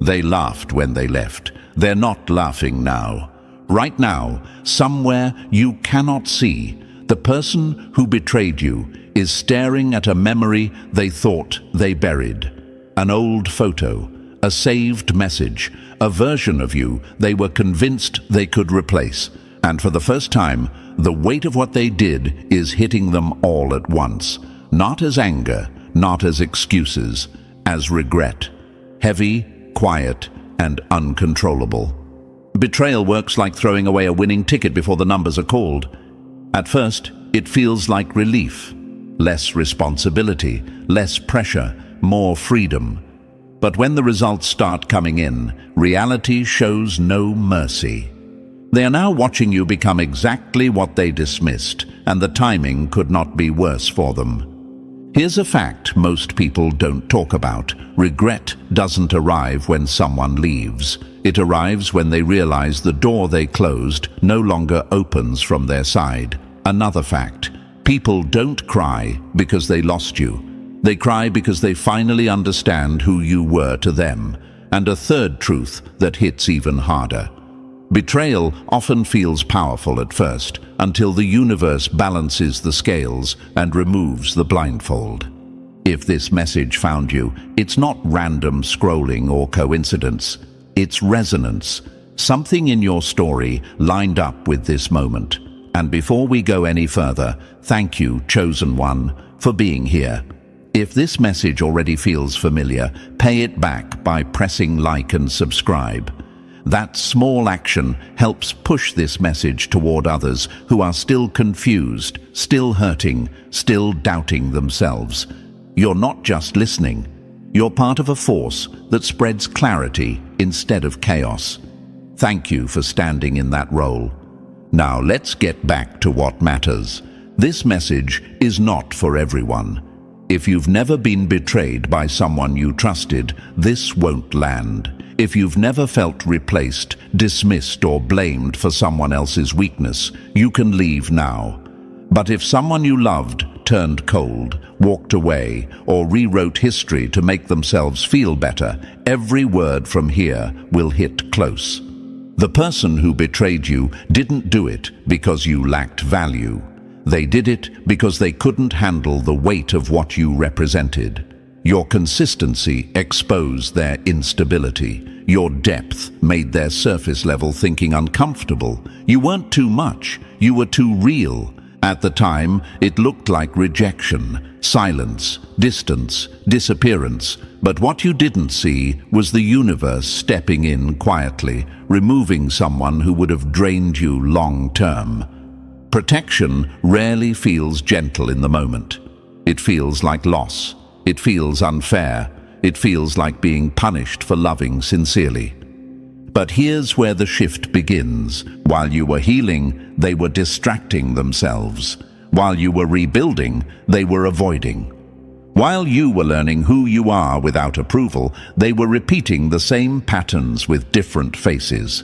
They laughed when they left. They're not laughing now. Right now, somewhere you cannot see, the person who betrayed you is staring at a memory they thought they buried. An old photo, a saved message, a version of you they were convinced they could replace. And for the first time, the weight of what they did is hitting them all at once. Not as anger, not as excuses, as regret. Heavy, quiet, and uncontrollable. Betrayal works like throwing away a winning ticket before the numbers are called. At first, it feels like relief. Less responsibility, less pressure, more freedom. But when the results start coming in, reality shows no mercy. They are now watching you become exactly what they dismissed, and the timing could not be worse for them. Here's a fact most people don't talk about. Regret doesn't arrive when someone leaves. It arrives when they realize the door they closed no longer opens from their side. Another fact: people don't cry because they lost you. They cry because they finally understand who you were to them. And a third truth that hits even harder. Betrayal often feels powerful at first, until the universe balances the scales and removes the blindfold. If this message found you, it's not random scrolling or coincidence. It's resonance. Something in your story lined up with this moment. And before we go any further, thank you, chosen one, for being here. If this message already feels familiar, pay it back by pressing like and subscribe. That small action helps push this message toward others who are still confused, still hurting, still doubting themselves. You're not just listening. You're part of a force that spreads clarity instead of chaos. Thank you for standing in that role. Now let's get back to what matters. This message is not for everyone. If you've never been betrayed by someone you trusted, this won't land. If you've never felt replaced, dismissed, or blamed for someone else's weakness, you can leave now. But if someone you loved turned cold, walked away, or rewrote history to make themselves feel better, every word from here will hit close. The person who betrayed you didn't do it because you lacked value. They did it because they couldn't handle the weight of what you represented. Your consistency exposed their instability. Your depth made their surface-level thinking uncomfortable. You weren't too much, you were too real. At the time, it looked like rejection, silence, distance, disappearance. But what you didn't see was the universe stepping in quietly, removing someone who would have drained you long-term. Protection rarely feels gentle in the moment. It feels like loss. It feels unfair. It feels like being punished for loving sincerely. But here's where the shift begins. While you were healing, they were distracting themselves. While you were rebuilding, they were avoiding. While you were learning who you are without approval, they were repeating the same patterns with different faces.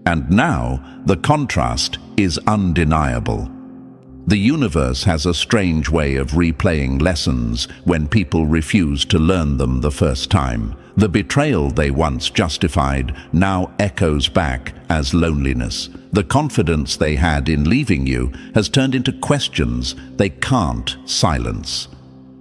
And now, the contrast is undeniable. The universe has a strange way of replaying lessons when people refuse to learn them the first time. The betrayal they once justified now echoes back as loneliness. The confidence they had in leaving you has turned into questions they can't silence.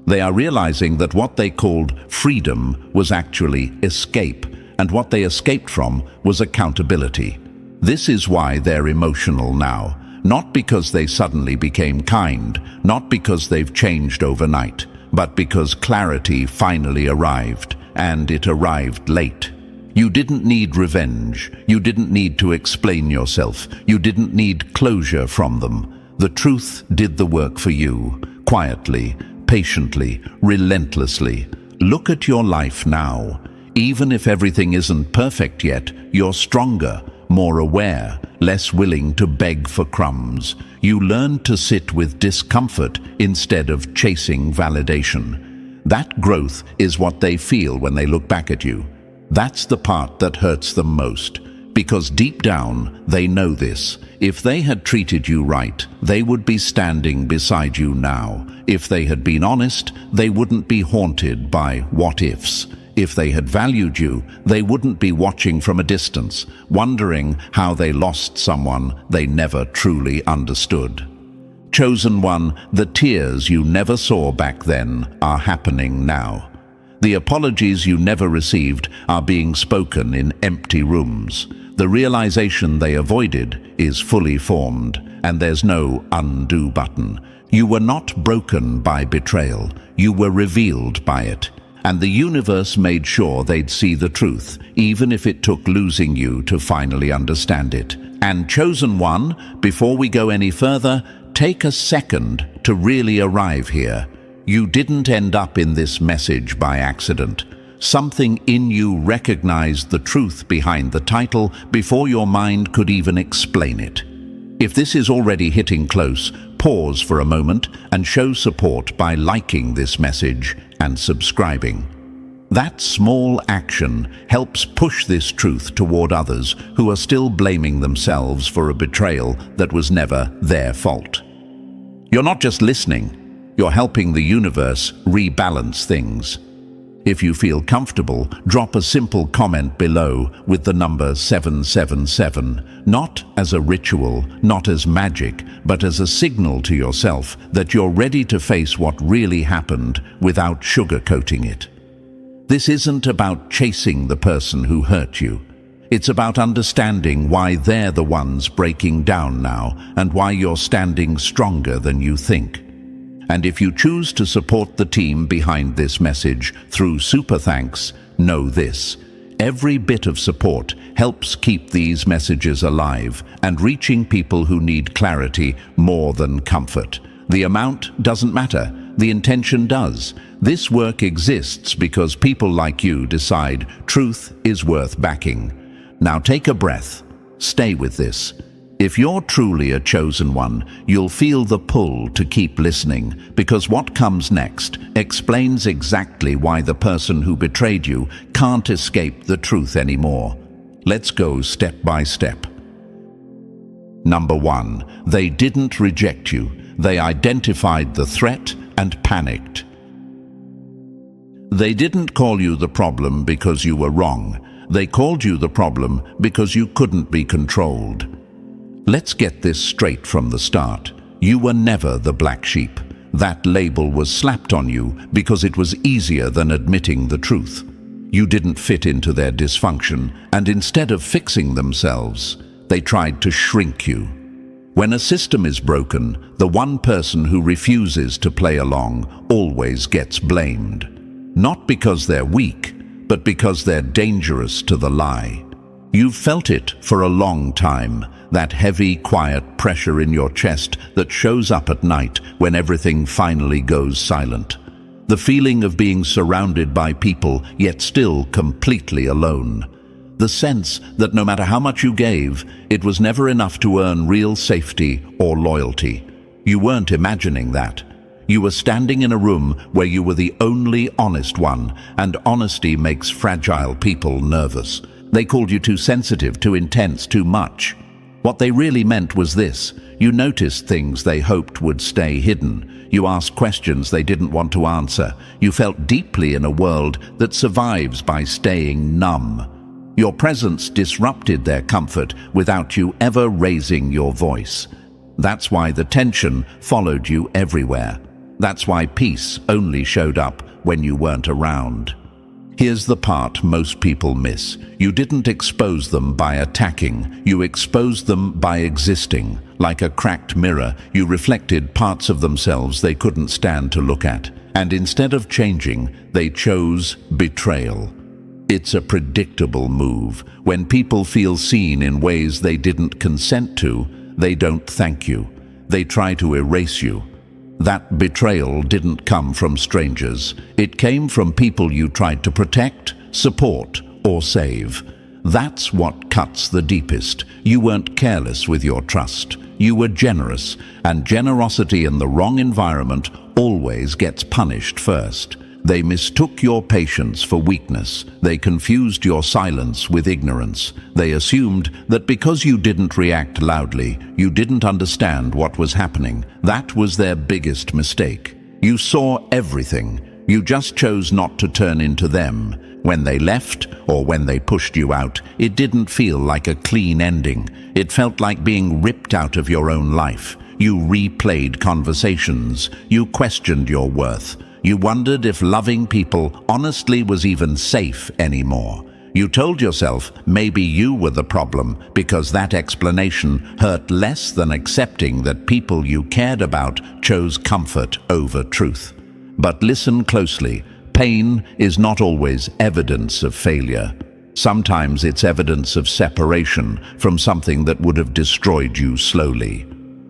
They are realizing that what they called freedom was actually escape, and what they escaped from was accountability. This is why they're emotional now. Not because they suddenly became kind, not because they've changed overnight, but because clarity finally arrived, and it arrived late. You didn't need revenge. You didn't need to explain yourself. You didn't need closure from them. The truth did the work for you, quietly, patiently, relentlessly. Look at your life now. Even if everything isn't perfect yet, you're stronger, more aware, less willing to beg for crumbs. You learn to sit with discomfort instead of chasing validation. That growth is what they feel when they look back at you. That's the part that hurts them most, because deep down they know this. If they had treated you right, they would be standing beside you now. If they had been honest, they wouldn't be haunted by what-ifs. If they had valued you, they wouldn't be watching from a distance, wondering how they lost someone they never truly understood. Chosen one, the tears you never saw back then are happening now. The apologies you never received are being spoken in empty rooms. The realization they avoided is fully formed, and there's no undo button. You were not broken by betrayal, you were revealed by it. And the universe made sure they'd see the truth, even if it took losing you to finally understand it. And chosen one, before we go any further, take a second to really arrive here. You didn't end up in this message by accident. Something in you recognized the truth behind the title before your mind could even explain it. If this is already hitting close, pause for a moment and show support by liking this message and subscribing. That small action helps push this truth toward others who are still blaming themselves for a betrayal that was never their fault. You're not just listening, you're helping the universe rebalance things. If you feel comfortable, drop a simple comment below with the number 777, not as a ritual, not as magic, but as a signal to yourself that you're ready to face what really happened without sugarcoating it. This isn't about chasing the person who hurt you. It's about understanding why they're the ones breaking down now and why you're standing stronger than you think. And if you choose to support the team behind this message through super thanks, know this: every bit of support helps keep these messages alive and reaching people who need clarity more than comfort. The amount doesn't matter, the intention does. This work exists because people like you decide truth is worth backing. Now take a breath. Stay with this. If you're truly a chosen one, you'll feel the pull to keep listening, because what comes next explains exactly why the person who betrayed you can't escape the truth anymore. Let's go step by step. Number 1, they didn't reject you. They identified the threat and panicked. They didn't call you the problem because you were wrong. They called you the problem because you couldn't be controlled. Let's get this straight from the start. You were never the black sheep. That label was slapped on you because it was easier than admitting the truth. You didn't fit into their dysfunction, and instead of fixing themselves, they tried to shrink you. When a system is broken, the one person who refuses to play along always gets blamed. Not because they're weak, but because they're dangerous to the lie. You've felt it for a long time, that heavy, quiet pressure in your chest that shows up at night when everything finally goes silent. The feeling of being surrounded by people, yet still completely alone. The sense that no matter how much you gave, it was never enough to earn real safety or loyalty. You weren't imagining that. You were standing in a room where you were the only honest one, and honesty makes fragile people nervous. They called you too sensitive, too intense, too much. What they really meant was this: you noticed things they hoped would stay hidden. You asked questions they didn't want to answer. You felt deeply in a world that survives by staying numb. Your presence disrupted their comfort without you ever raising your voice. That's why the tension followed you everywhere. That's why peace only showed up when you weren't around. Here's the part most people miss. You didn't expose them by attacking. You exposed them by existing. Like a cracked mirror, you reflected parts of themselves they couldn't stand to look at. And instead of changing, they chose betrayal. It's a predictable move. When people feel seen in ways they didn't consent to, they don't thank you. They try to erase you. That betrayal didn't come from strangers. It came from people you tried to protect, support, or save. That's what cuts the deepest. You weren't careless with your trust. You were generous, and generosity in the wrong environment always gets punished first. They mistook your patience for weakness. They confused your silence with ignorance. They assumed that because you didn't react loudly, you didn't understand what was happening. That was their biggest mistake. You saw everything. You just chose not to turn into them. When they left, or when they pushed you out, it didn't feel like a clean ending. It felt like being ripped out of your own life. You replayed conversations. You questioned your worth. You wondered if loving people honestly was even safe anymore. You told yourself maybe you were the problem because that explanation hurt less than accepting that people you cared about chose comfort over truth. But listen closely. Pain is not always evidence of failure. Sometimes it's evidence of separation from something that would have destroyed you slowly.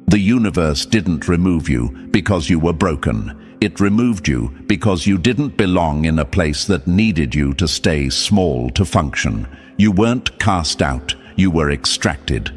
The universe didn't remove you because you were broken. It removed you because you didn't belong in a place that needed you to stay small to function. You weren't cast out, you were extracted.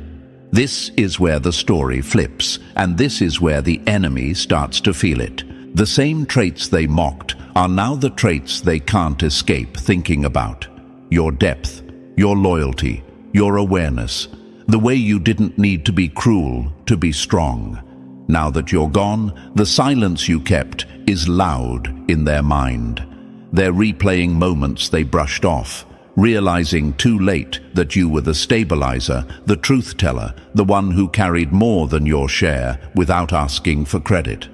This is where the story flips, and this is where the enemy starts to feel it. The same traits they mocked are now the traits they can't escape thinking about. Your depth, your loyalty, your awareness, the way you didn't need to be cruel to be strong. Now that you're gone, the silence you kept is loud in their mind. They're replaying moments they brushed off, realizing too late that you were the stabilizer, the truth teller, the one who carried more than your share without asking for credit.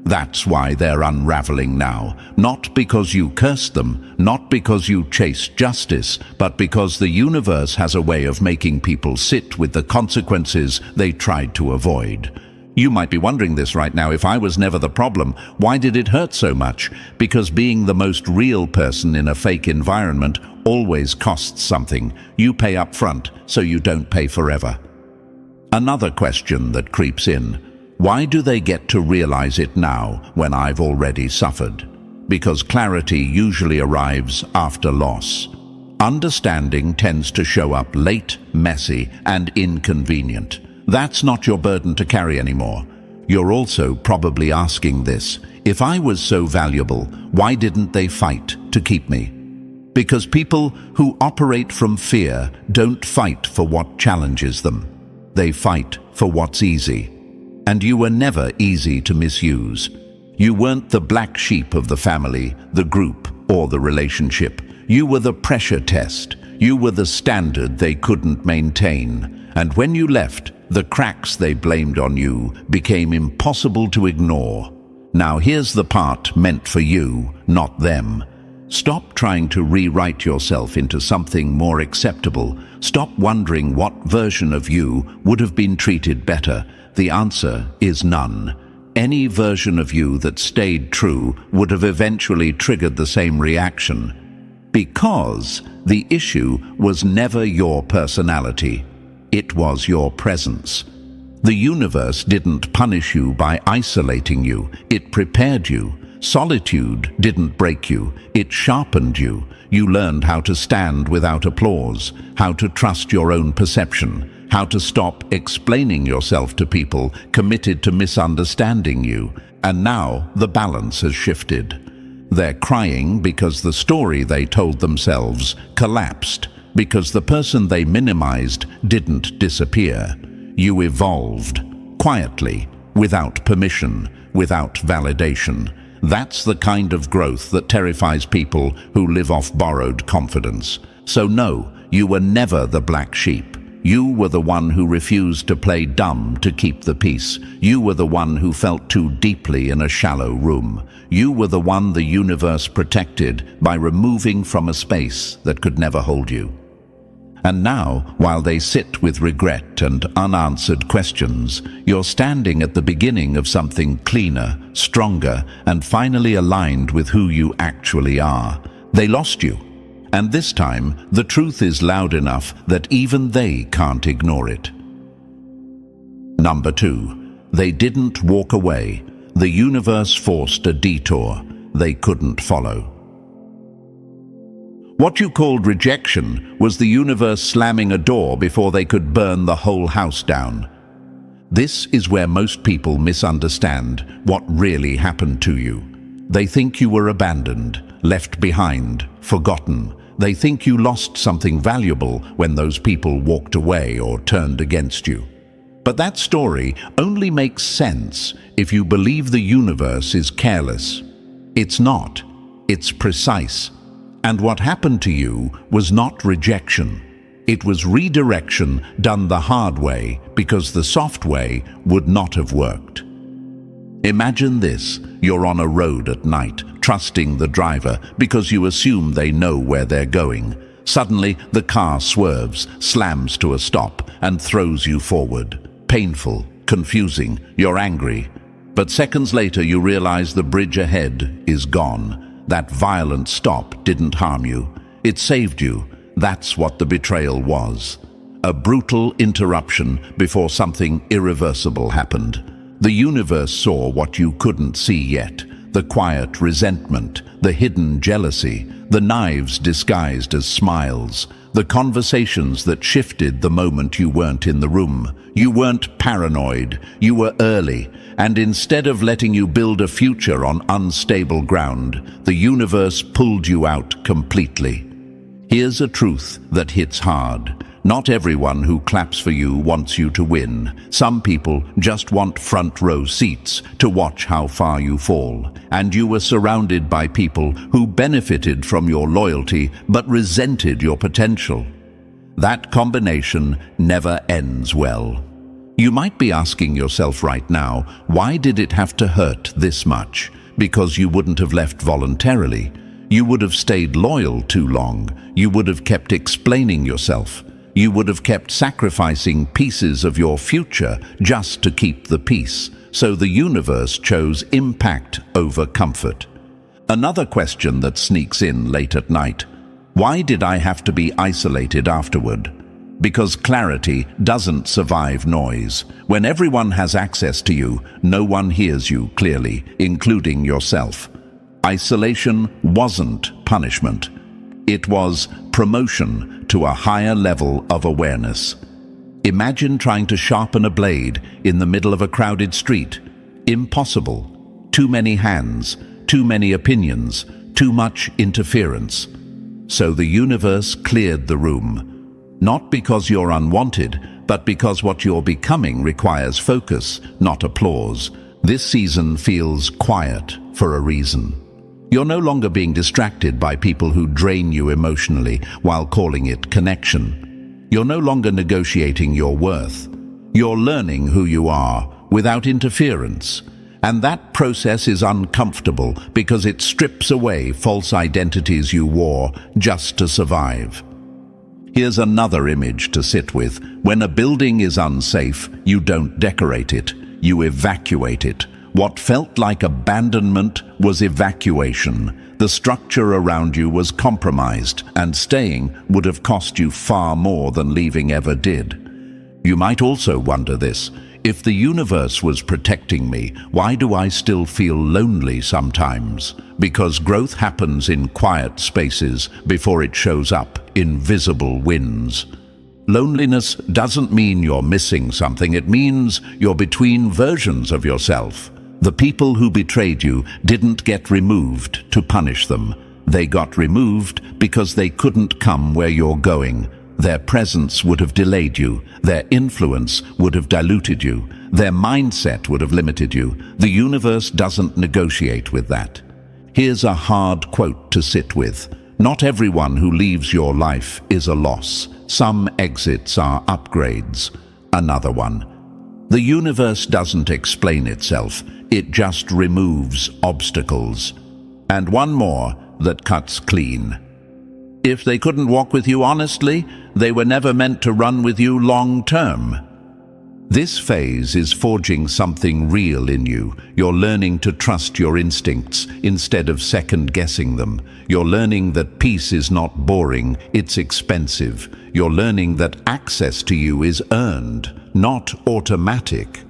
That's why they're unraveling now, not because you cursed them, not because you chased justice, but because the universe has a way of making people sit with the consequences they tried to avoid. You might be wondering this right now. If I was never the problem, why did it hurt so much? Because being the most real person in a fake environment always costs something. You pay up front, so you don't pay forever. Another question that creeps in: why do they get to realize it now when I've already suffered? Because clarity usually arrives after loss. Understanding tends to show up late, messy, and inconvenient. That's not your burden to carry anymore. You're also probably asking this: if I was so valuable, why didn't they fight to keep me? Because people who operate from fear don't fight for what challenges them. They fight for what's easy. And you were never easy to misuse. You weren't the black sheep of the family, the group, or the relationship. You were the pressure test. You were the standard they couldn't maintain. And when you left, the cracks they blamed on you became impossible to ignore. Now here's the part meant for you, not them. Stop trying to rewrite yourself into something more acceptable. Stop wondering what version of you would have been treated better. The answer is none. Any version of you that stayed true would have eventually triggered the same reaction. Because the issue was never your personality. It was your presence. The universe didn't punish you by isolating you. It prepared you. Solitude didn't break you. It sharpened you. You learned how to stand without applause, how to trust your own perception, how to stop explaining yourself to people committed to misunderstanding you. And now the balance has shifted. They're crying because the story they told themselves collapsed, because the person they minimized didn't disappear. You evolved, quietly, without permission, without validation. That's the kind of growth that terrifies people who live off borrowed confidence. So no, you were never the black sheep. You were the one who refused to play dumb to keep the peace. You were the one who felt too deeply in a shallow room. You were the one the universe protected by removing from a space that could never hold you. And now, while they sit with regret and unanswered questions, you're standing at the beginning of something cleaner, stronger, and finally aligned with who you actually are. They lost you. And this time, the truth is loud enough that even they can't ignore it. Number 2. They didn't walk away. The universe forced a detour they couldn't follow. What you called rejection was the universe slamming a door before they could burn the whole house down. This is where most people misunderstand what really happened to you. They think you were abandoned, left behind, forgotten. They think you lost something valuable when those people walked away or turned against you. But that story only makes sense if you believe the universe is careless. It's not. It's precise. And what happened to you was not rejection. It was redirection done the hard way because the soft way would not have worked. Imagine this: you're on a road at night, trusting the driver because you assume they know where they're going. Suddenly, the car swerves, slams to a stop, and throws you forward. Painful, confusing, you're angry. But seconds later, you realize the bridge ahead is gone. That violent stop didn't harm you. It saved you. That's what the betrayal was. A brutal interruption before something irreversible happened. The universe saw what you couldn't see yet: the quiet resentment, the hidden jealousy, the knives disguised as smiles, the conversations that shifted the moment you weren't in the room. You weren't paranoid, you were early, and instead of letting you build a future on unstable ground, the universe pulled you out completely. Here's a truth that hits hard. Not everyone who claps for you wants you to win. Some people just want front row seats to watch how far you fall. And you were surrounded by people who benefited from your loyalty but resented your potential. That combination never ends well. You might be asking yourself right now, why did it have to hurt this much? Because you wouldn't have left voluntarily. You would have stayed loyal too long. You would have kept explaining yourself. You would have kept sacrificing pieces of your future just to keep the peace. So the universe chose impact over comfort. Another question that sneaks in late at night: why did I have to be isolated afterward? Because clarity doesn't survive noise. When everyone has access to you, no one hears you clearly, including yourself. Isolation wasn't punishment. It was promotion to a higher level of awareness. Imagine trying to sharpen a blade in the middle of a crowded street. Impossible. Too many hands, too many opinions, too much interference. So the universe cleared the room. Not because you're unwanted, but because what you're becoming requires focus, not applause. This season feels quiet for a reason. You're no longer being distracted by people who drain you emotionally while calling it connection. You're no longer negotiating your worth. You're learning who you are without interference. And that process is uncomfortable because it strips away false identities you wore just to survive. Here's another image to sit with. When a building is unsafe, you don't decorate it, you evacuate it. What felt like abandonment was evacuation. The structure around you was compromised, and staying would have cost you far more than leaving ever did. You might also wonder this: if the universe was protecting me, why do I still feel lonely sometimes? Because growth happens in quiet spaces before it shows up in visible wins. Loneliness doesn't mean you're missing something, it means you're between versions of yourself. The people who betrayed you didn't get removed to punish them. They got removed because they couldn't come where you're going. Their presence would have delayed you. Their influence would have diluted you. Their mindset would have limited you. The universe doesn't negotiate with that. Here's a hard quote to sit with. Not everyone who leaves your life is a loss. Some exits are upgrades. Another one: the universe doesn't explain itself. It just removes obstacles. And one more that cuts clean: if they couldn't walk with you honestly, they were never meant to run with you long term. This phase is forging something real in you. You're learning to trust your instincts instead of second-guessing them. You're learning that peace is not boring, it's expensive. You're learning that access to you is earned, not automatic.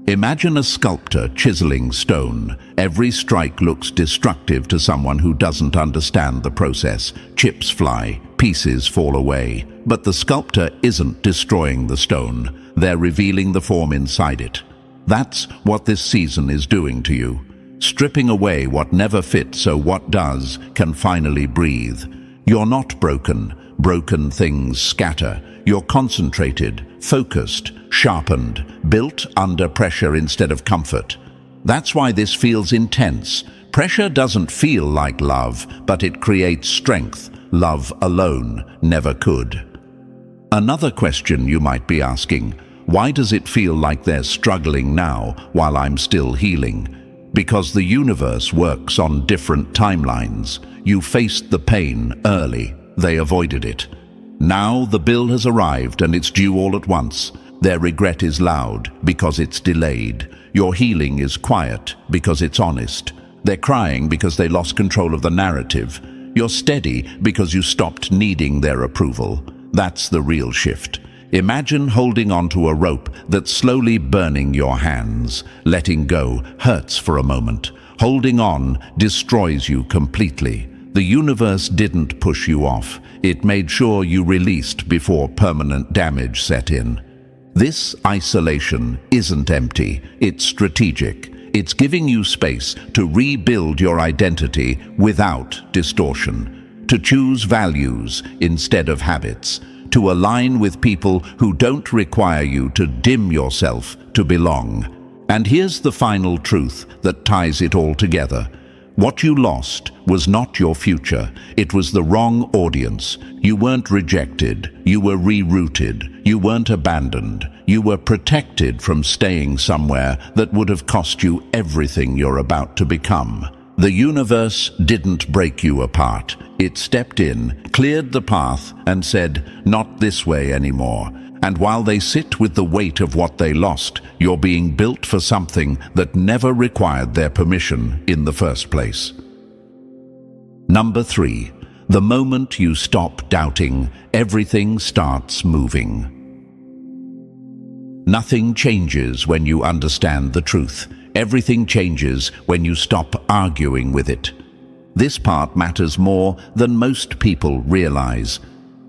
Imagine a sculptor chiseling stone. Every strike looks destructive to someone who doesn't understand the process. Chips fly, pieces fall away. But the sculptor isn't destroying the stone. They're revealing the form inside it. That's what this season is doing to you. Stripping away what never fit so what does can finally breathe. You're not broken. Broken things scatter. You're concentrated, focused, sharpened, built under pressure instead of comfort. That's why this feels intense, Pressure doesn't feel like love, but it creates strength. Love alone never could. Another question you might be asking: why does it feel like they're struggling now while I'm still healing? Because the universe works on different timelines. You faced the pain early. They avoided it. Now the bill has arrived and it's due all at once. Their regret is loud because it's delayed. Your healing is quiet because it's honest. They're crying because they lost control of the narrative. You're steady because you stopped needing their approval. That's the real shift. Imagine holding onto a rope that's slowly burning your hands. Letting go hurts for a moment. Holding on destroys you completely. The universe didn't push you off. It made sure you released before permanent damage set in. This isolation isn't empty, it's strategic. It's giving you space to rebuild your identity without distortion, to choose values instead of habits, to align with people who don't require you to dim yourself to belong. And here's the final truth that ties it all together. What you lost was not your future. It was the wrong audience. You weren't rejected. You were rerouted. You weren't abandoned. You were protected from staying somewhere that would have cost you everything you're about to become. The universe didn't break you apart. It stepped in, cleared the path, and said, "Not this way anymore." And while they sit with the weight of what they lost, you're being built for something that never required their permission in the first place. Number 3. The moment you stop doubting, everything starts moving. Nothing changes when you understand the truth. Everything changes when you stop arguing with it. This part matters more than most people realize.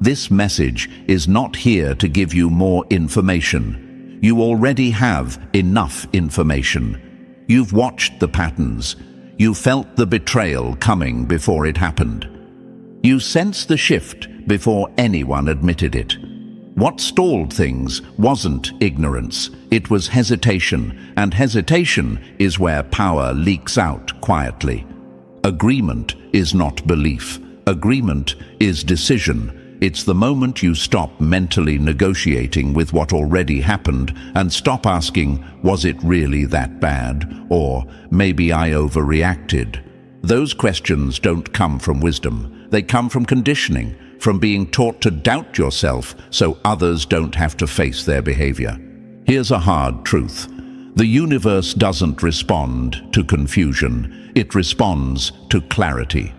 This message is not here to give you more information. You already have enough information. You've watched the patterns. You felt the betrayal coming before it happened. You sensed the shift before anyone admitted it. What stalled things wasn't ignorance, it was hesitation, and hesitation is where power leaks out quietly. Agreement is not belief. Agreement is decision. It's the moment you stop mentally negotiating with what already happened and stop asking, was it really that bad? Or maybe I overreacted. Those questions don't come from wisdom. They come from conditioning, from being taught to doubt yourself so others don't have to face their behavior. Here's a hard truth. The universe doesn't respond to confusion. It responds to clarity.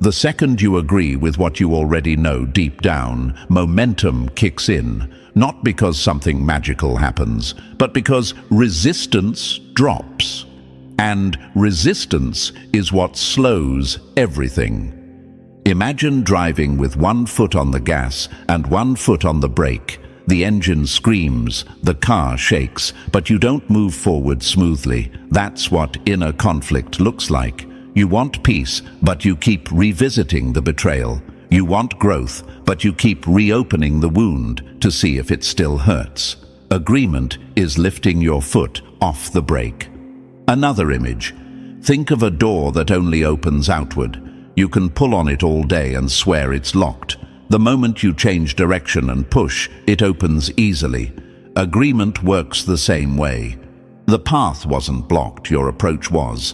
The second you agree with what you already know deep down, momentum kicks in, not because something magical happens, but because resistance drops. And resistance is what slows everything. Imagine driving with one foot on the gas and one foot on the brake. The engine screams, the car shakes, but you don't move forward smoothly. That's what inner conflict looks like. You want peace, but you keep revisiting the betrayal. You want growth, but you keep reopening the wound to see if it still hurts. Agreement is lifting your foot off the brake. Another image. Think of a door that only opens outward. You can pull on it all day and swear it's locked. The moment you change direction and push, it opens easily. Agreement works the same way. The path wasn't blocked, your approach was.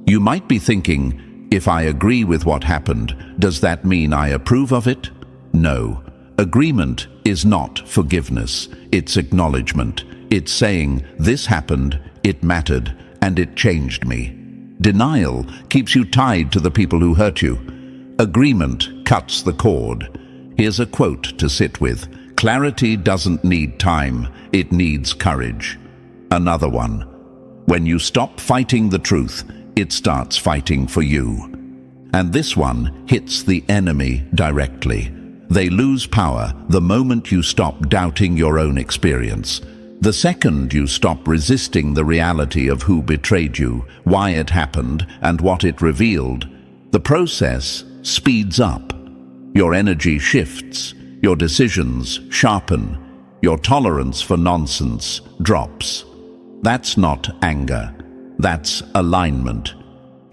You might be thinking, if I agree with what happened, does that mean I approve of it? No. Agreement is not forgiveness. It's acknowledgement. It's saying, this happened, it mattered, and it changed me. Denial keeps you tied to the people who hurt you. Agreement cuts the cord. Here's a quote to sit with. Clarity doesn't need time, it needs courage. Another one. When you stop fighting the truth, it starts fighting for you. And this one hits the enemy directly. They lose power the moment you stop doubting your own experience. The second you stop resisting the reality of who betrayed you, why it happened, and what it revealed, the process speeds up. Your energy shifts, your decisions sharpen, your tolerance for nonsense drops. That's not anger, that's alignment.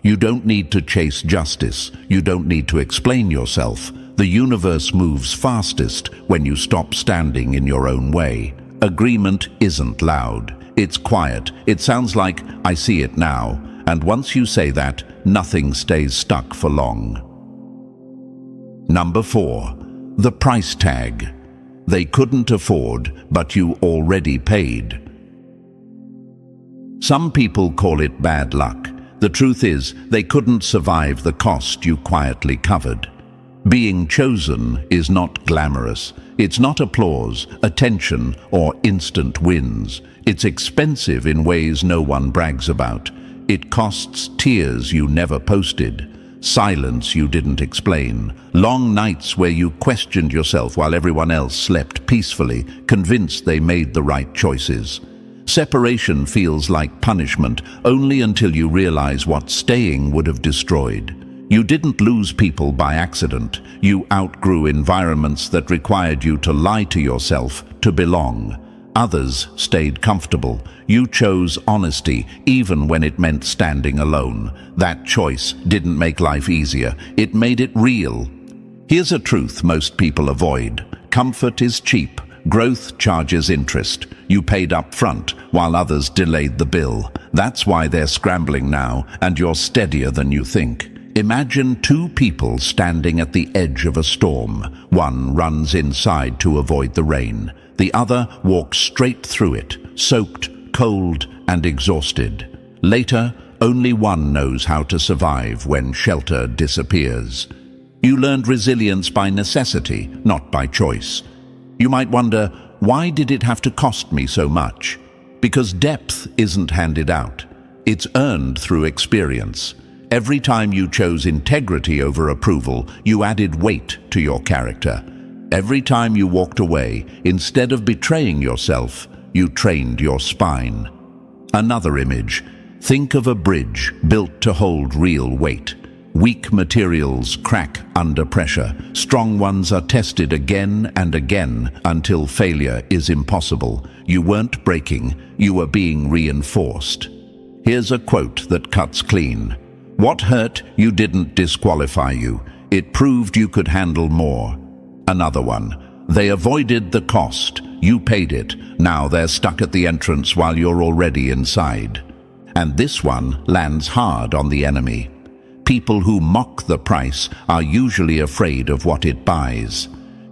You don't need to chase justice. You don't need to explain yourself. The universe moves fastest when you stop standing in your own way. Agreement isn't loud. It's quiet. It sounds like, "I see it now." And once you say that, nothing stays stuck for long. Number 4. The price tag. They couldn't afford, but you already paid. Some people call it bad luck. The truth is, they couldn't survive the cost you quietly covered. Being chosen is not glamorous. It's not applause, attention, or instant wins. It's expensive in ways no one brags about. It costs tears you never posted, silence you didn't explain, long nights where you questioned yourself while everyone else slept peacefully, convinced they made the right choices. Separation feels like punishment only until you realize what staying would have destroyed. You didn't lose people by accident. You outgrew environments that required you to lie to yourself to belong. Others stayed comfortable. You chose honesty, even when it meant standing alone. That choice didn't make life easier. It made it real. Here's a truth most people avoid. Comfort is cheap. Growth charges interest. You paid up front, while others delayed the bill. That's why they're scrambling now, and you're steadier than you think. Imagine two people standing at the edge of a storm. One runs inside to avoid the rain. The other walks straight through it, soaked, cold, and exhausted. Later, only one knows how to survive when shelter disappears. You learned resilience by necessity, not by choice. You might wonder, why did it have to cost me so much? Because depth isn't handed out. It's earned through experience. Every time you chose integrity over approval, you added weight to your character. Every time you walked away, instead of betraying yourself, you trained your spine. Another image. Think of a bridge built to hold real weight. Weak materials crack under pressure. Strong ones are tested again and again until failure is impossible. You weren't breaking, you were being reinforced. Here's a quote that cuts clean. What hurt you didn't disqualify you. It proved you could handle more. Another one. They avoided the cost. You paid it. Now they're stuck at the entrance while you're already inside. And this one lands hard on the enemy. People who mock the price are usually afraid of what it buys.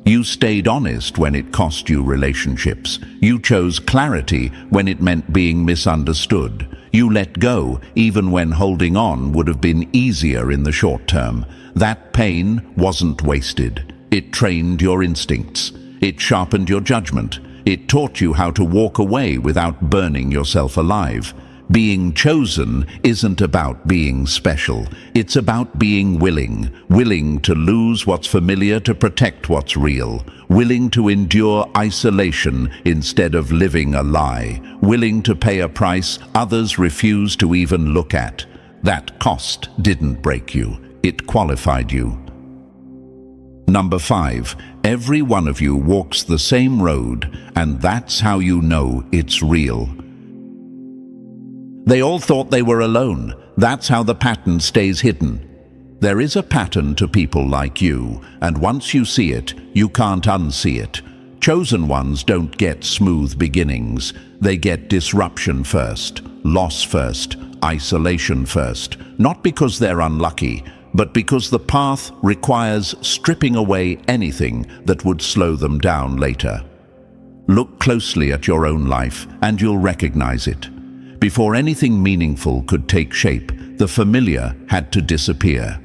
You stayed honest when it cost you relationships. You chose clarity when it meant being misunderstood. You let go even when holding on would have been easier in the short term. That pain wasn't wasted. It trained your instincts. It sharpened your judgment. It taught you how to walk away without burning yourself alive. Being chosen isn't about being special. It's about being willing. Willing to lose what's familiar to protect what's real. Willing to endure isolation instead of living a lie. Willing to pay a price others refuse to even look at. That cost didn't break you. It qualified you. Number 5. Every one of you walks the same road, and that's how you know it's real. They all thought they were alone. That's how the pattern stays hidden. There is a pattern to people like you, and once you see it, you can't unsee it. Chosen ones don't get smooth beginnings. They get disruption first, loss first, isolation first. Not because they're unlucky, but because the path requires stripping away anything that would slow them down later. Look closely at your own life, and you'll recognize it. Before anything meaningful could take shape, the familiar had to disappear.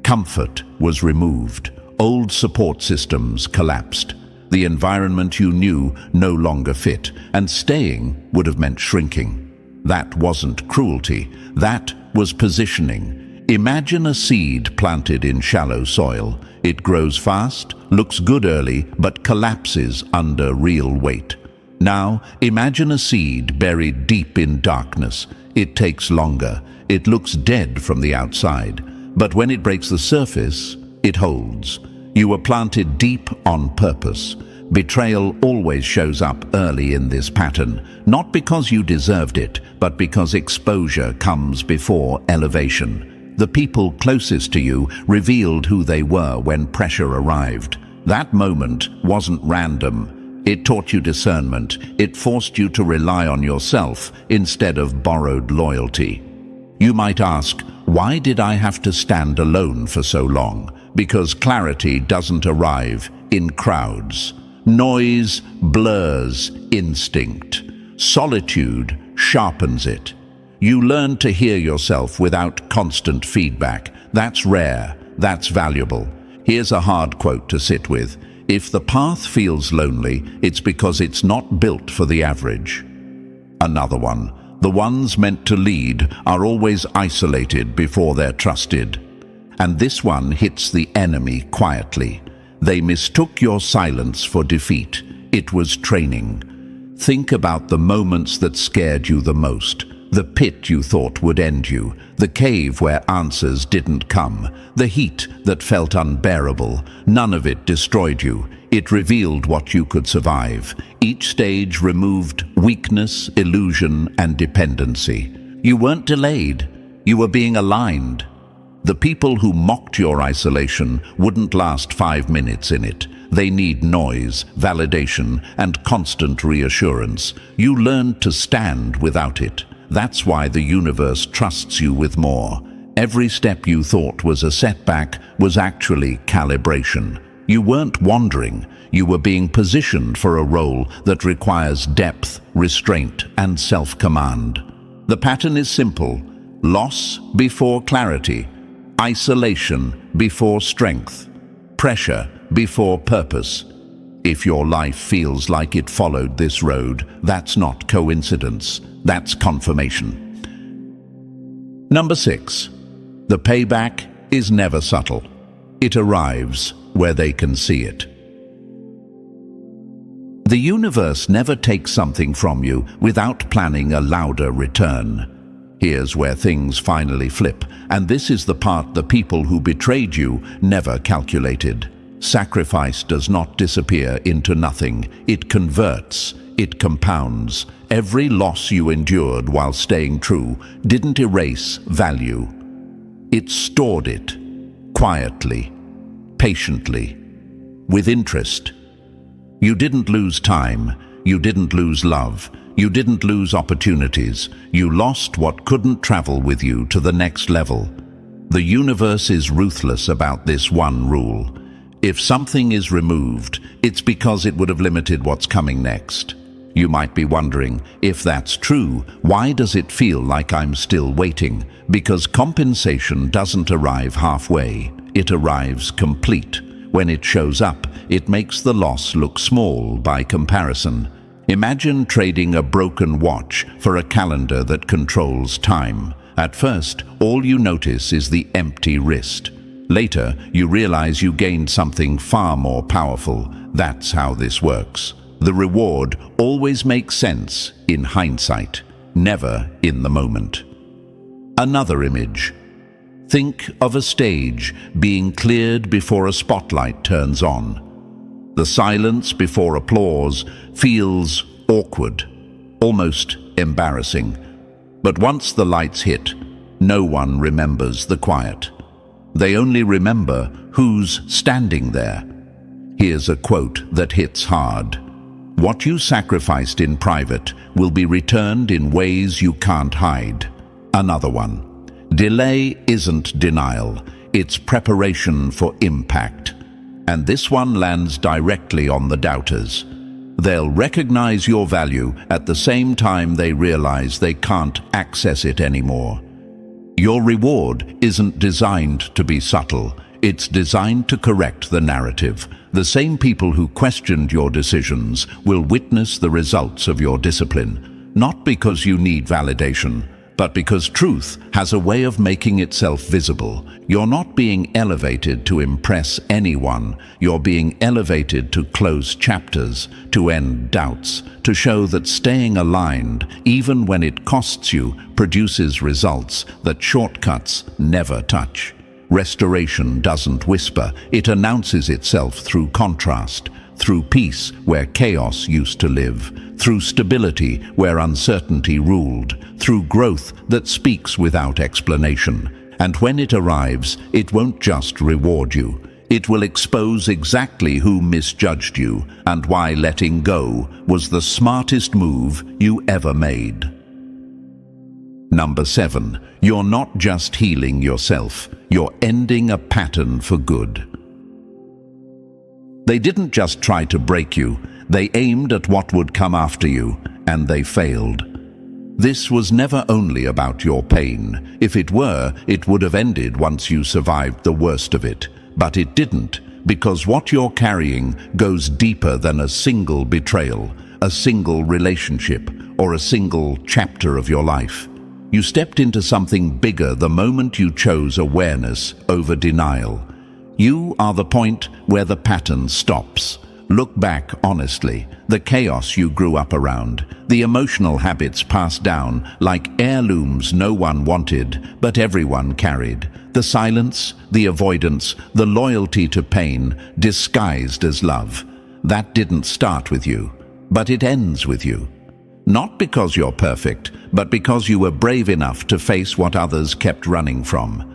Comfort was removed. Old support systems collapsed. The environment you knew no longer fit, and staying would have meant shrinking. That wasn't cruelty. That was positioning. Imagine a seed planted in shallow soil. It grows fast, looks good early, but collapses under real weight. Now, imagine a seed buried deep in darkness. It takes longer. It looks dead from the outside. But when it breaks the surface, it holds. You were planted deep on purpose. Betrayal always shows up early in this pattern, not because you deserved it, but because exposure comes before elevation. The people closest to you revealed who they were when pressure arrived. That moment wasn't random. It taught you discernment. It forced you to rely on yourself instead of borrowed loyalty. You might ask, why did I have to stand alone for so long? Because clarity doesn't arrive in crowds. Noise blurs instinct. Solitude sharpens it. You learn to hear yourself without constant feedback. That's rare. That's valuable. Here's a hard quote to sit with. If the path feels lonely, it's because it's not built for the average. Another one. The ones meant to lead are always isolated before they're trusted. And this one hits the enemy quietly. They mistook your silence for defeat. It was training. Think about the moments that scared you the most. The pit you thought would end you, the cave where answers didn't come, the heat that felt unbearable. None of it destroyed you. It revealed what you could survive. Each stage removed weakness, illusion, and dependency. You weren't delayed. You were being aligned. The people who mocked your isolation wouldn't last 5 minutes in it. They need noise, validation, and constant reassurance. You learned to stand without it. That's why the universe trusts you with more. Every step you thought was a setback was actually calibration. You weren't wandering. You were being positioned for a role that requires depth, restraint, and self-command. The pattern is simple. Loss before clarity. Isolation before strength. Pressure before purpose. If your life feels like it followed this road, that's not coincidence. That's confirmation. Number 6. The payback is never subtle. It arrives where they can see it. The universe never takes something from you without planning a louder return. Here's where things finally flip, and this is the part the people who betrayed you never calculated. Sacrifice does not disappear into nothing. It converts. It compounds. Every loss you endured while staying true didn't erase value. It stored it, quietly, patiently, with interest. You didn't lose time. You didn't lose love. You didn't lose opportunities. You lost what couldn't travel with you to the next level. The universe is ruthless about this one rule. If something is removed, it's because it would have limited what's coming next. You might be wondering, if that's true, why does it feel like I'm still waiting? Because compensation doesn't arrive halfway. It arrives complete. When it shows up, it makes the loss look small by comparison. Imagine trading a broken watch for a calendar that controls time. At first, all you notice is the empty wrist. Later, you realize you gained something far more powerful. That's how this works. The reward always makes sense in hindsight, never in the moment. Another image. Think of a stage being cleared before a spotlight turns on. The silence before applause feels awkward, almost embarrassing. But once the lights hit, no one remembers the quiet. They only remember who's standing there. Here's a quote that hits hard. What you sacrificed in private will be returned in ways you can't hide. Another one. Delay isn't denial, it's preparation for impact. And this one lands directly on the doubters. They'll recognize your value at the same time they realize they can't access it anymore. Your reward isn't designed to be subtle. It's designed to correct the narrative. The same people who questioned your decisions will witness the results of your discipline, not because you need validation, but because truth has a way of making itself visible. You're not being elevated to impress anyone. You're being elevated to close chapters, to end doubts, to show that staying aligned, even when it costs you, produces results that shortcuts never touch. Restoration doesn't whisper, it announces itself through contrast, through peace where chaos used to live, through stability where uncertainty ruled, through growth that speaks without explanation. And when it arrives, it won't just reward you. It will expose exactly who misjudged you and why letting go was the smartest move you ever made. Number 7. You're not just healing yourself, you're ending a pattern for good. They didn't just try to break you, they aimed at what would come after you, and they failed. This was never only about your pain. If it were, it would have ended once you survived the worst of it. But it didn't, because what you're carrying goes deeper than a single betrayal, a single relationship, or a single chapter of your life. You stepped into something bigger the moment you chose awareness over denial. You are the point where the pattern stops. Look back honestly. The chaos you grew up around, the emotional habits passed down like heirlooms no one wanted, but everyone carried. The silence, the avoidance, the loyalty to pain, disguised as love. That didn't start with you, but it ends with you. Not because you're perfect, but because you were brave enough to face what others kept running from.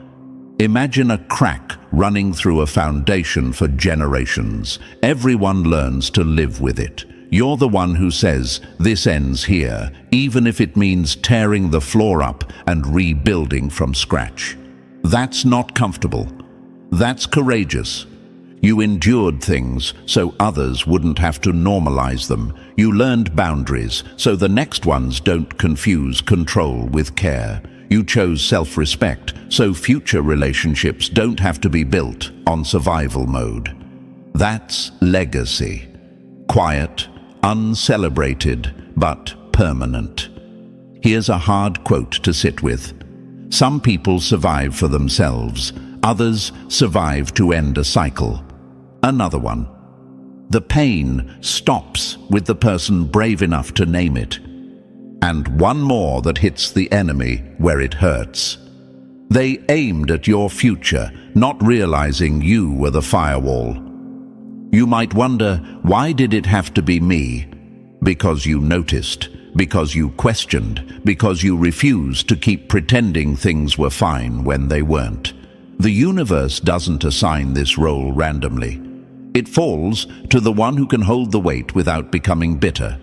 Imagine a crack running through a foundation for generations. Everyone learns to live with it. You're the one who says, this ends here, even if it means tearing the floor up and rebuilding from scratch. That's not comfortable. That's courageous. You endured things so others wouldn't have to normalize them. You learned boundaries so the next ones don't confuse control with care. You chose self-respect so future relationships don't have to be built on survival mode. That's legacy. Quiet, uncelebrated, but permanent. Here's a hard quote to sit with. Some people survive for themselves. Others survive to end a cycle. Another one. The pain stops with the person brave enough to name it. And one more that hits the enemy where it hurts. They aimed at your future, not realizing you were the firewall. You might wonder, why did it have to be me? Because you noticed, because you questioned, because you refused to keep pretending things were fine when they weren't. The universe doesn't assign this role randomly. It falls to the one who can hold the weight without becoming bitter.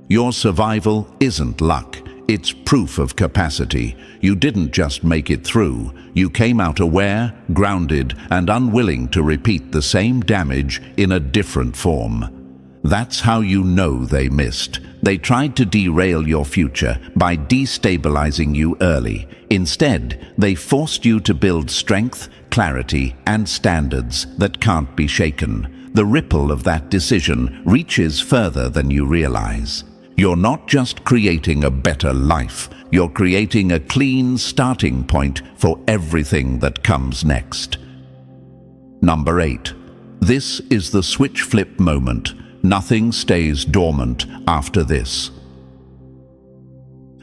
Your survival isn't luck, it's proof of capacity. You didn't just make it through, you came out aware, grounded, and unwilling to repeat the same damage in a different form. That's how you know they missed. They tried to derail your future by destabilizing you early. Instead, they forced you to build strength, clarity, and standards that can't be shaken. The ripple of that decision reaches further than you realize. You're not just creating a better life, you're creating a clean starting point for everything that comes next. Number 8. This is the switch flip moment. Nothing stays dormant after this.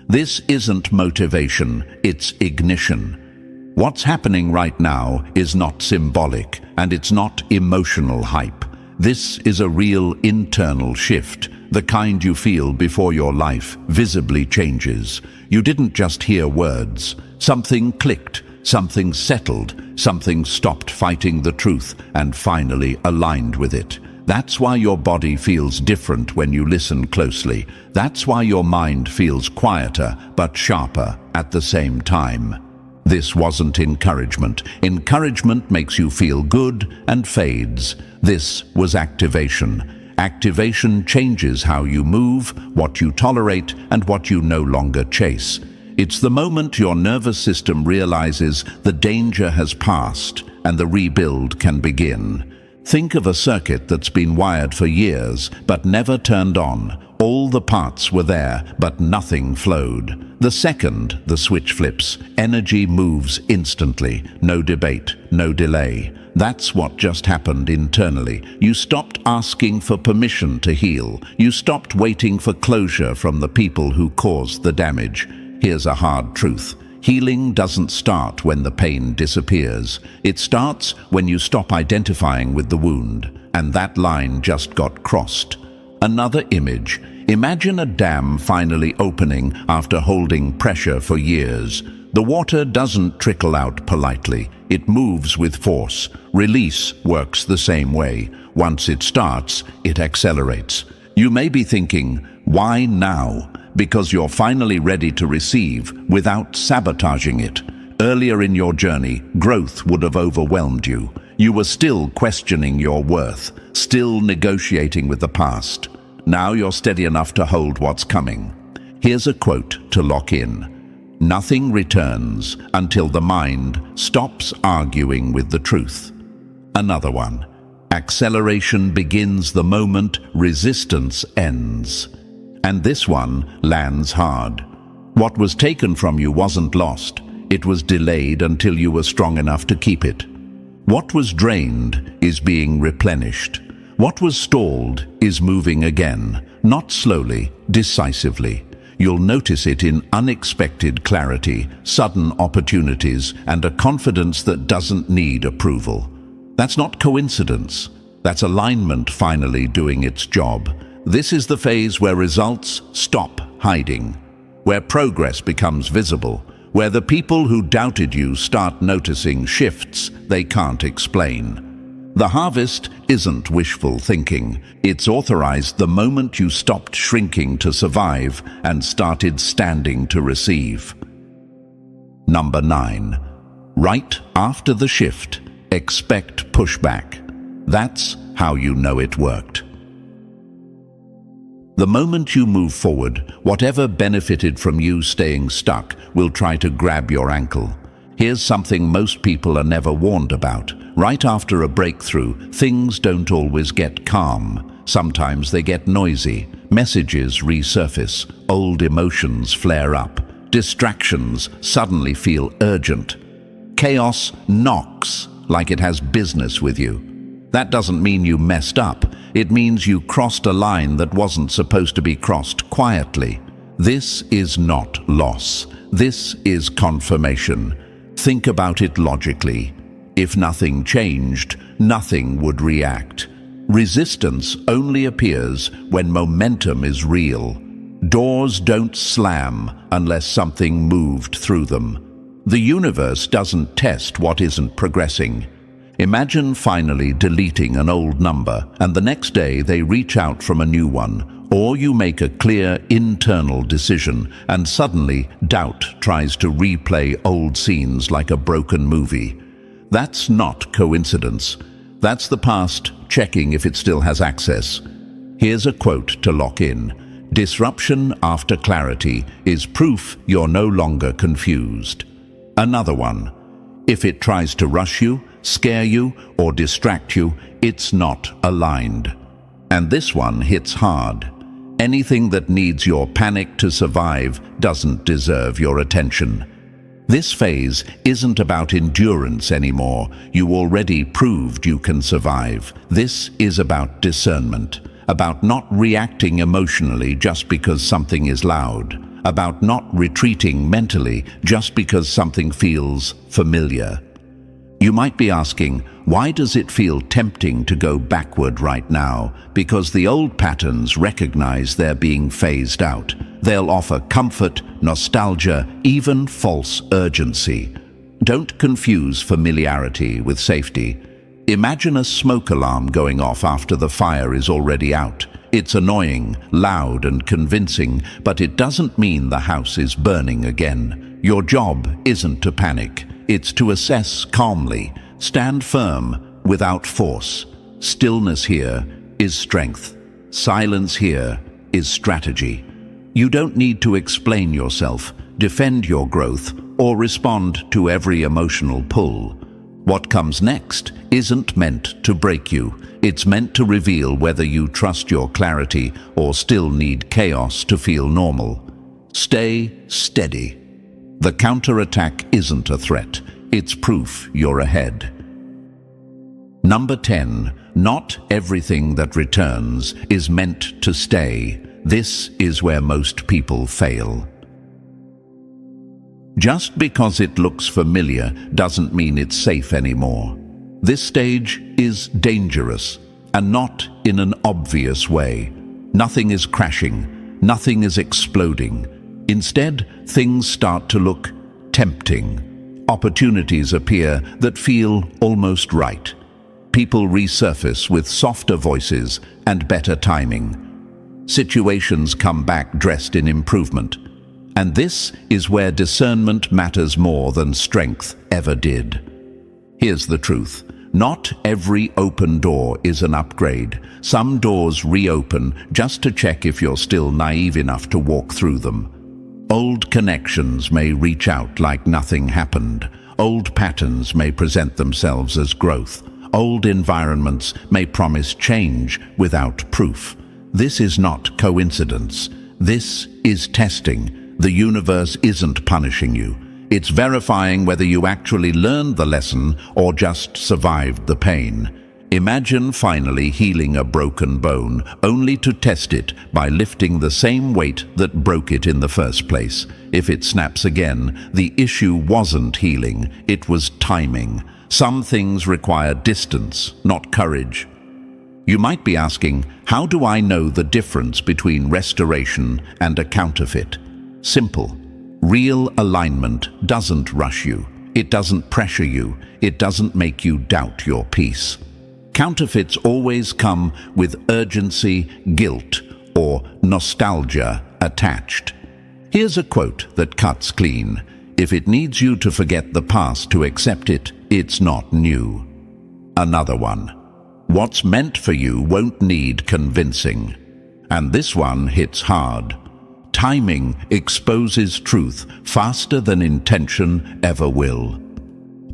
This isn't motivation, it's ignition. What's happening right now is not symbolic, and it's not emotional hype. This is a real internal shift. The kind you feel before your life visibly changes. You didn't just hear words. Something clicked, something settled, something stopped fighting the truth and finally aligned with it. That's why your body feels different when you listen closely. That's why your mind feels quieter but sharper at the same time. This wasn't encouragement. Encouragement makes you feel good and fades. This was activation. Activation changes how you move, what you tolerate, and what you no longer chase. It's the moment your nervous system realizes the danger has passed and the rebuild can begin. Think of a circuit that's been wired for years but never turned on. All the parts were there, but nothing flowed. The second the switch flips, energy moves instantly. No debate, no delay. That's what just happened internally. You stopped asking for permission to heal. You stopped waiting for closure from the people who caused the damage. Here's a hard truth. Healing doesn't start when the pain disappears. It starts when you stop identifying with the wound, and that line just got crossed. Another image. Imagine a dam finally opening after holding pressure for years. The water doesn't trickle out politely. It moves with force. Release works the same way. Once it starts, it accelerates. You may be thinking, why now? Because you're finally ready to receive without sabotaging it. Earlier in your journey, growth would have overwhelmed you. You were still questioning your worth, still negotiating with the past. Now you're steady enough to hold what's coming. Here's a quote to lock in. Nothing returns until the mind stops arguing with the truth. Another one. Acceleration begins the moment resistance ends. And this one lands hard. What was taken from you wasn't lost. It was delayed until you were strong enough to keep it. What was drained is being replenished. What was stalled is moving again, not slowly, decisively. You'll notice it in unexpected clarity, sudden opportunities, and a confidence that doesn't need approval. That's not coincidence. That's alignment finally doing its job. This is the phase where results stop hiding, where progress becomes visible, where the people who doubted you start noticing shifts they can't explain. The harvest isn't wishful thinking. It's authorized the moment you stopped shrinking to survive and started standing to receive. Number 9. Right after the shift, expect pushback. That's how you know it worked. The moment you move forward, whatever benefited from you staying stuck will try to grab your ankle. Here's something most people are never warned about. Right after a breakthrough, things don't always get calm. Sometimes they get noisy. Messages resurface. Old emotions flare up. Distractions suddenly feel urgent. Chaos knocks like it has business with you. That doesn't mean you messed up. It means you crossed a line that wasn't supposed to be crossed quietly. This is not loss. This is confirmation. Think about it logically. If nothing changed, nothing would react. Resistance only appears when momentum is real. Doors don't slam unless something moved through them. The universe doesn't test what isn't progressing. Imagine finally deleting an old number and the next day they reach out from a new one, or you make a clear internal decision and suddenly doubt tries to replay old scenes like a broken movie. That's not coincidence. That's the past checking if it still has access. Here's a quote to lock in. Disruption after clarity is proof you're no longer confused. Another one. If it tries to rush you, scare you, or distract you, it's not aligned. And this one hits hard. Anything that needs your panic to survive doesn't deserve your attention. This phase isn't about endurance anymore. You already proved you can survive. This is about discernment, about not reacting emotionally just because something is loud, about not retreating mentally just because something feels familiar. You might be asking, why does it feel tempting to go backward right now? Because the old patterns recognize they're being phased out. They'll offer comfort, nostalgia, even false urgency. Don't confuse familiarity with safety. Imagine a smoke alarm going off after the fire is already out. It's annoying, loud, and convincing, but it doesn't mean the house is burning again. Your job isn't to panic. It's to assess calmly. Stand firm without force. Stillness here is strength. Silence here is strategy. You don't need to explain yourself, defend your growth, or respond to every emotional pull. What comes next isn't meant to break you. It's meant to reveal whether you trust your clarity or still need chaos to feel normal. Stay steady. The counterattack isn't a threat. It's proof you're ahead. Number 10. Not everything that returns is meant to stay. This is where most people fail. Just because it looks familiar doesn't mean it's safe anymore. This stage is dangerous, and not in an obvious way. Nothing is crashing. Nothing is exploding. Instead, things start to look tempting. Opportunities appear that feel almost right. People resurface with softer voices and better timing. Situations come back dressed in improvement. And this is where discernment matters more than strength ever did. Here's the truth. Not every open door is an upgrade. Some doors reopen just to check if you're still naive enough to walk through them. Old connections may reach out like nothing happened. Old patterns may present themselves as growth. Old environments may promise change without proof. This is not coincidence. This is testing. The universe isn't punishing you. It's verifying whether you actually learned the lesson or just survived the pain. Imagine finally healing a broken bone, only to test it by lifting the same weight that broke it in the first place. If it snaps again, the issue wasn't healing, it was timing. Some things require distance, not courage. You might be asking, how do I know the difference between restoration and a counterfeit? Simple. Real alignment doesn't rush you. It doesn't pressure you. It doesn't make you doubt your peace. Counterfeits always come with urgency, guilt, or nostalgia attached. Here's a quote that cuts clean. If it needs you to forget the past to accept it, it's not new. Another one. What's meant for you won't need convincing. And this one hits hard. Timing exposes truth faster than intention ever will.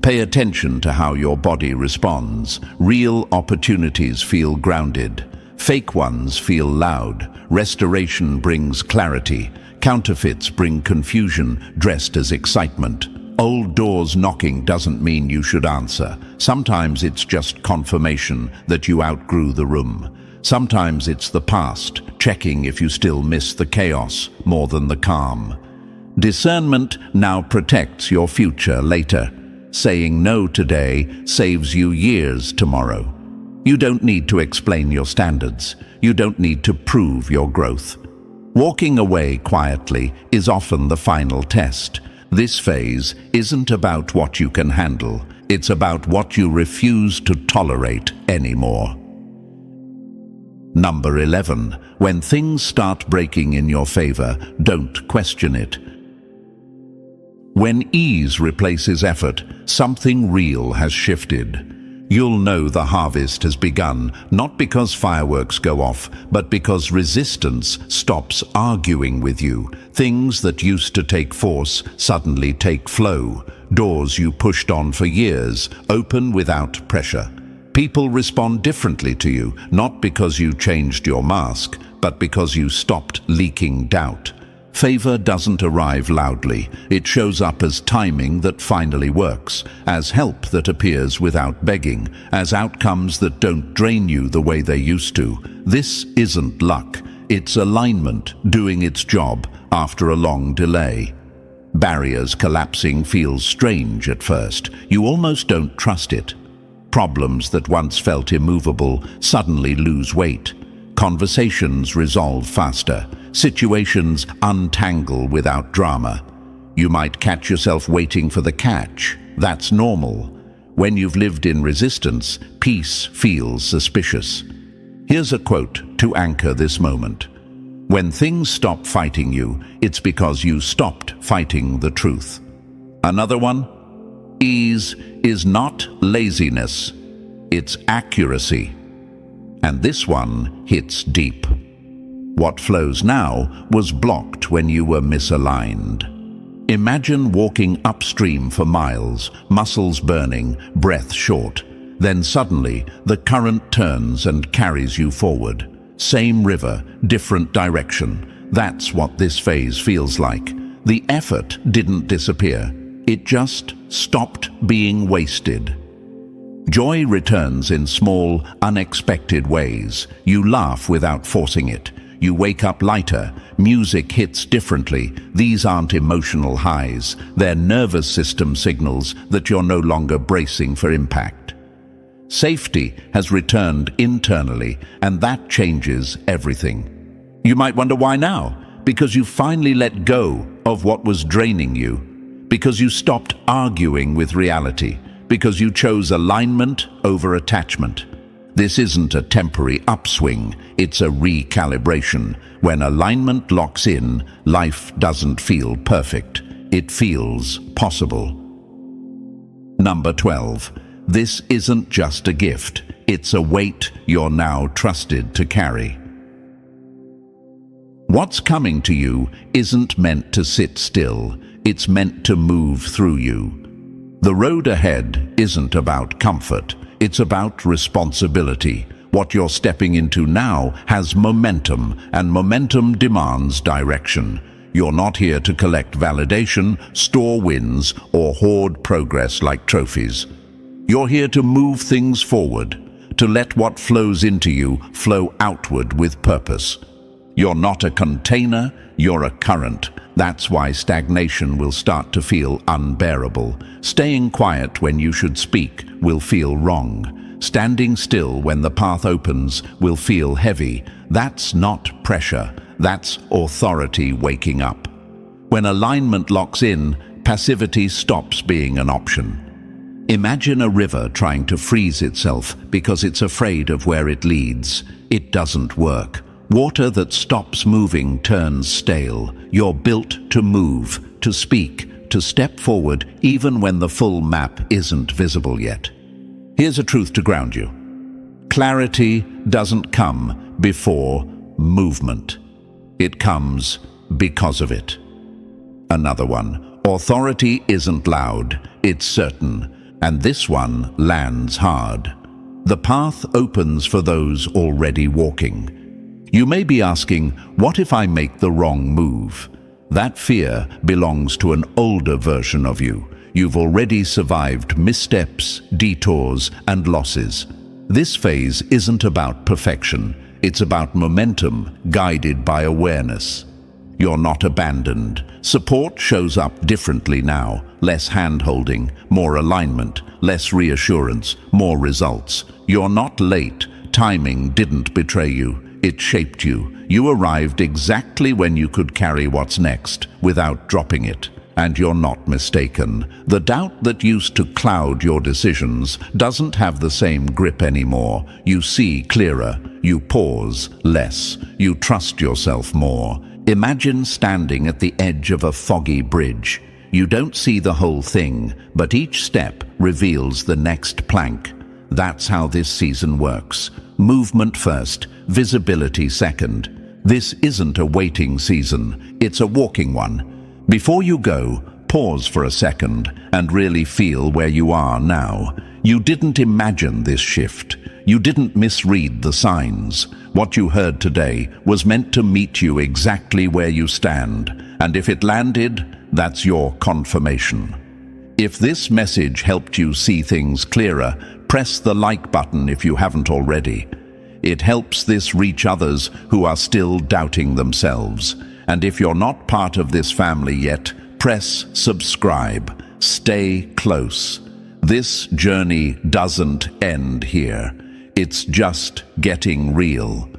Pay attention to how your body responds. Real opportunities feel grounded. Fake ones feel loud. Restoration brings clarity. Counterfeits bring confusion dressed as excitement. Old doors knocking doesn't mean you should answer. Sometimes it's just confirmation that you outgrew the room. Sometimes it's the past, checking if you still miss the chaos more than the calm. Discernment now protects your future later. Saying no today saves you years tomorrow. You don't need to explain your standards. You don't need to prove your growth. Walking away quietly is often the final test. This phase isn't about what you can handle. It's about what you refuse to tolerate anymore. Number 11. When things start breaking in your favor, don't question it. When ease replaces effort, something real has shifted. You'll know the harvest has begun, not because fireworks go off, but because resistance stops arguing with you. Things that used to take force suddenly take flow. Doors you pushed on for years open without pressure. People respond differently to you, not because you changed your mask, but because you stopped leaking doubt. Favor doesn't arrive loudly. It shows up as timing that finally works, as help that appears without begging, as outcomes that don't drain you the way they used to. This isn't luck. It's alignment doing its job after a long delay. Barriers collapsing feels strange at first. You almost don't trust it. Problems that once felt immovable suddenly lose weight. Conversations resolve faster. Situations untangle without drama. You might catch yourself waiting for the catch. That's normal. When you've lived in resistance, peace feels suspicious. Here's a quote to anchor this moment. When things stop fighting you, it's because you stopped fighting the truth. Another one? Ease is not laziness, it's accuracy. And this one hits deep. What flows now was blocked when you were misaligned. Imagine walking upstream for miles, muscles burning, breath short. Then suddenly, the current turns and carries you forward. Same river, different direction. That's what this phase feels like. The effort didn't disappear. It just stopped being wasted. Joy returns in small, unexpected ways. You laugh without forcing it. You wake up lighter. Music hits differently. These aren't emotional highs. They're nervous system signals that you're no longer bracing for impact. Safety has returned internally, and that changes everything. You might wonder why now. Because you finally let go of what was draining you. Because you stopped arguing with reality. Because you chose alignment over attachment. This isn't a temporary upswing, it's a recalibration. When alignment locks in, life doesn't feel perfect. It feels possible. Number 12. This isn't just a gift. It's a weight you're now trusted to carry. What's coming to you isn't meant to sit still. It's meant to move through you. The road ahead isn't about comfort. It's about responsibility. What you're stepping into now has momentum, and momentum demands direction. You're not here to collect validation, store wins, or hoard progress like trophies. You're here to move things forward, to let what flows into you flow outward with purpose. You're not a container, you're a current. That's why stagnation will start to feel unbearable. Staying quiet when you should speak will feel wrong. Standing still when the path opens will feel heavy. That's not pressure, that's authority waking up. When alignment locks in, passivity stops being an option. Imagine a river trying to freeze itself because it's afraid of where it leads. It doesn't work. Water that stops moving turns stale. You're built to move, to speak, to step forward even when the full map isn't visible yet. Here's a truth to ground you. Clarity doesn't come before movement. It comes because of it. Another one. Authority isn't loud, it's certain, and this one lands hard. The path opens for those already walking. You may be asking, what if I make the wrong move? That fear belongs to an older version of you. You've already survived missteps, detours, and losses. This phase isn't about perfection. It's about momentum guided by awareness. You're not abandoned. Support shows up differently now. Less hand-holding, more alignment, less reassurance, more results. You're not late. Timing didn't betray you. It shaped you. You arrived exactly when you could carry what's next without dropping it. And you're not mistaken. The doubt that used to cloud your decisions doesn't have the same grip anymore. You see clearer. You pause less. You trust yourself more. Imagine standing at the edge of a foggy bridge. You don't see the whole thing, but each step reveals the next plank. That's how this season works. Movement first, visibility second. This isn't a waiting season, it's a walking one. Before you go, pause for a second and really feel where you are now. You didn't imagine this shift. You didn't misread the signs. What you heard today was meant to meet you exactly where you stand. And if it landed, that's your confirmation. If this message helped you see things clearer, press the like button if you haven't already. It helps this reach others who are still doubting themselves. And if you're not part of this family yet, press subscribe. Stay close. This journey doesn't end here. It's just getting real.